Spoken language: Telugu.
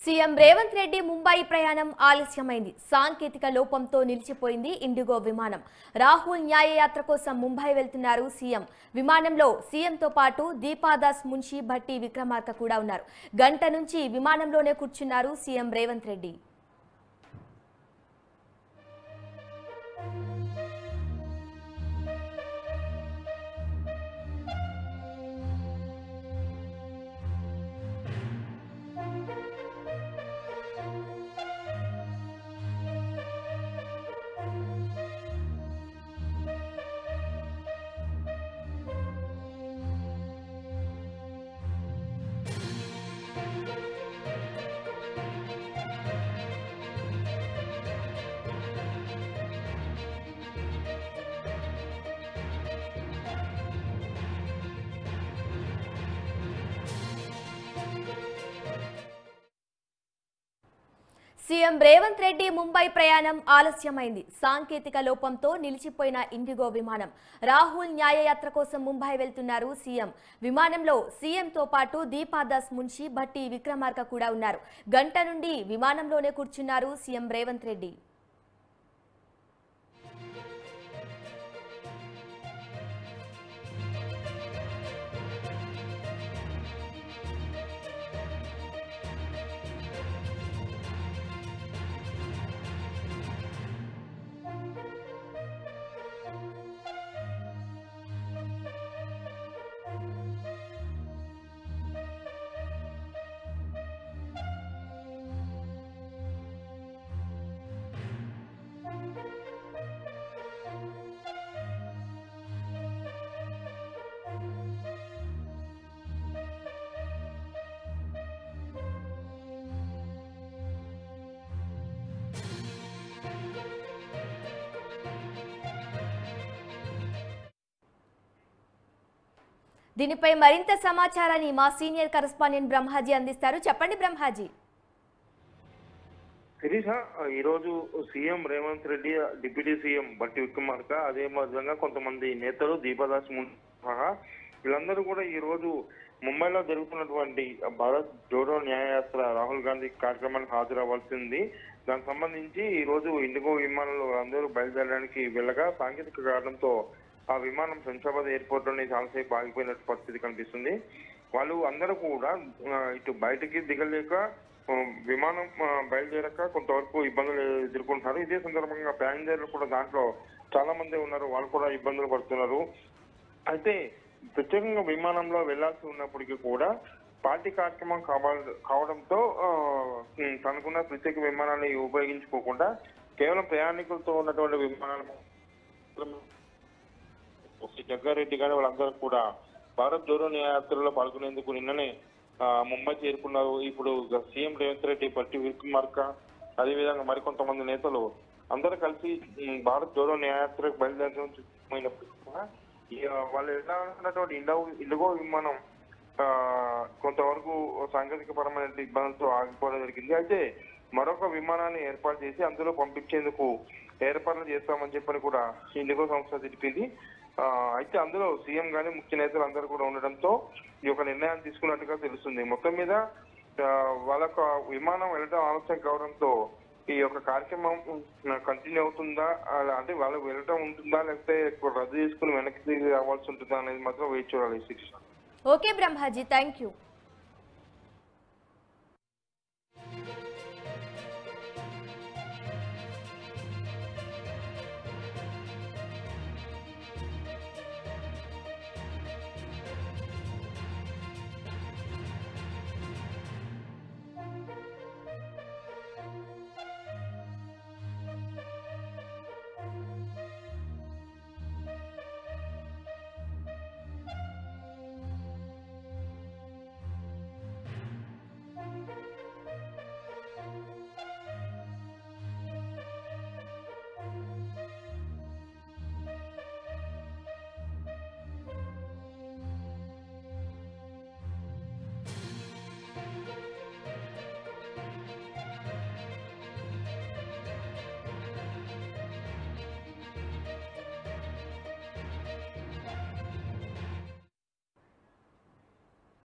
సీఎం రేవంత్ రెడ్డి ముంబై ప్రయాణం ఆలస్యమైంది. సాంకేతిక లోపంతో నిలిచిపోయింది ఇండిగో విమానం. రాహుల్ న్యాయయాత్ర కోసం ముంబై వెళ్తున్నారు సీఎం. విమానంలో సీఎంతో పాటు దీపాదాస్ మున్షి, భట్టి విక్రమార్క కూడా ఉన్నారు. గంట నుంచి విమానంలోనే కూర్చున్నారు సీఎం రేవంత్ రెడ్డి. సీఎం రేవంత్ రెడ్డి ముంబై ప్రయాణం ఆలస్యమైంది. సాంకేతిక లోపంతో నిలిచిపోయిన ఇండిగో విమానం. రాహుల్ న్యాయయాత్ర కోసం ముంబై వెళ్తున్నారు సీఎం. విమానంలో సీఎంతో పాటు దీపాదాస్ మున్షి, భట్టి విక్రమార్క కూడా ఉన్నారు. గంట నుండి విమానంలోనే కూర్చున్నారు సీఎం రేవంత్ రెడ్డి. దీనిపై మరింత సమాచారాన్ని మా సీనియర్ కరెస్పాండెంట్ బ్రహ్మాజీ అందిస్తారు. చెప్పండి బ్రహ్మాజీ. ఈరోజు CM Revanth Reddy, deputy CM Bhatti Vikramarka, అదే విధంగా కొంతమంది నేతలు దీపాదాస్ సహా వీళ్ళందరూ కూడా ఈ రోజు ముంబైలో జరుగుతున్నటువంటి భారత్ జోడో న్యాయయాత్ర రాహుల్ గాంధీ కార్యక్రమానికి హాజరవ్వాల్సింది. దానికి సంబంధించి ఈ రోజు ఇండిగో విమానంలో అందరూ బయలుదేరడానికి వెళ్ళగా సాంకేతిక కారణంతో ఆ విమానం శంషాబాద్ ఎయిర్పోర్ట్ లోనే చాలాసేపు ఆగిపోయినట్టు పరిస్థితి కనిపిస్తుంది. వాళ్ళు అందరూ కూడా ఇటు బయటికి దిగలేక విమానం బయలుదేరక కొంతవరకు ఇబ్బందులు ఎదుర్కొంటున్నారు. ఇదే సందర్భంగా ప్యాసింజర్లు కూడా దాంట్లో చాలా మంది ఉన్నారు, వాళ్ళు కూడా ఇబ్బందులు పడుతున్నారు. అయితే ప్రత్యేకంగా విమానంలో వెళ్లాల్సి ఉన్నప్పటికీ కూడా పార్టీ కార్యక్రమం కావడంతో తనకున్న ప్రత్యేక విమానాన్ని ఉపయోగించుకోకుండా కేవలం ప్రయాణికులతో ఉన్నటువంటి విమానాలు జగ్గారెడ్డి గాని వాళ్ళందరూ కూడా భారత్ జోడో న్యాయయాత్రలో పాల్గొనేందుకు నిన్ననే ముంబై చేరుకున్నారు. ఇప్పుడు సీఎం రేవంత్ రెడ్డి, భట్టి విక్రమార్క, అదేవిధంగా మరికొంతమంది నేతలు అందరూ కలిసి భారత్ జోడో న్యాయయాత్రకు బయలుదేరినప్పటికీ కూడా వాళ్ళు వెళ్ళాలన్నటువంటి ఇండిగో విమానం కొంతవరకు సాంకేతిక పరమైన ఇబ్బందులతో ఆగిపోవడం జరిగింది. అయితే మరొక విమానాన్ని ఏర్పాటు చేసి అందులో పంపించేందుకు ఏర్పాట్లు చేస్తామని చెప్పని కూడా ఇండిగో సంస్థ తెలిపింది. అయితే అందులో సీఎం గానీ ముఖ్య నేతలు అందరూ కూడా ఉండడంతో ఈ యొక్క నిర్ణయాన్ని తీసుకున్నట్టుగా తెలుస్తుంది. మొత్తం మీద వాళ్ళకు విమానం వెళ్ళడం ఆలస్యం కావడంతో ఈ యొక్క కార్యక్రమం కంటిన్యూ అవుతుందా, అంటే వాళ్ళకి వెళ్ళటం ఉంటుందా, లేకపోతే రద్దు చేసుకుని వెనక్కి రావాల్సి ఉంటుందా అనేది మాత్రం వేచి చూడాలి. Okay Brahmaji, thank you.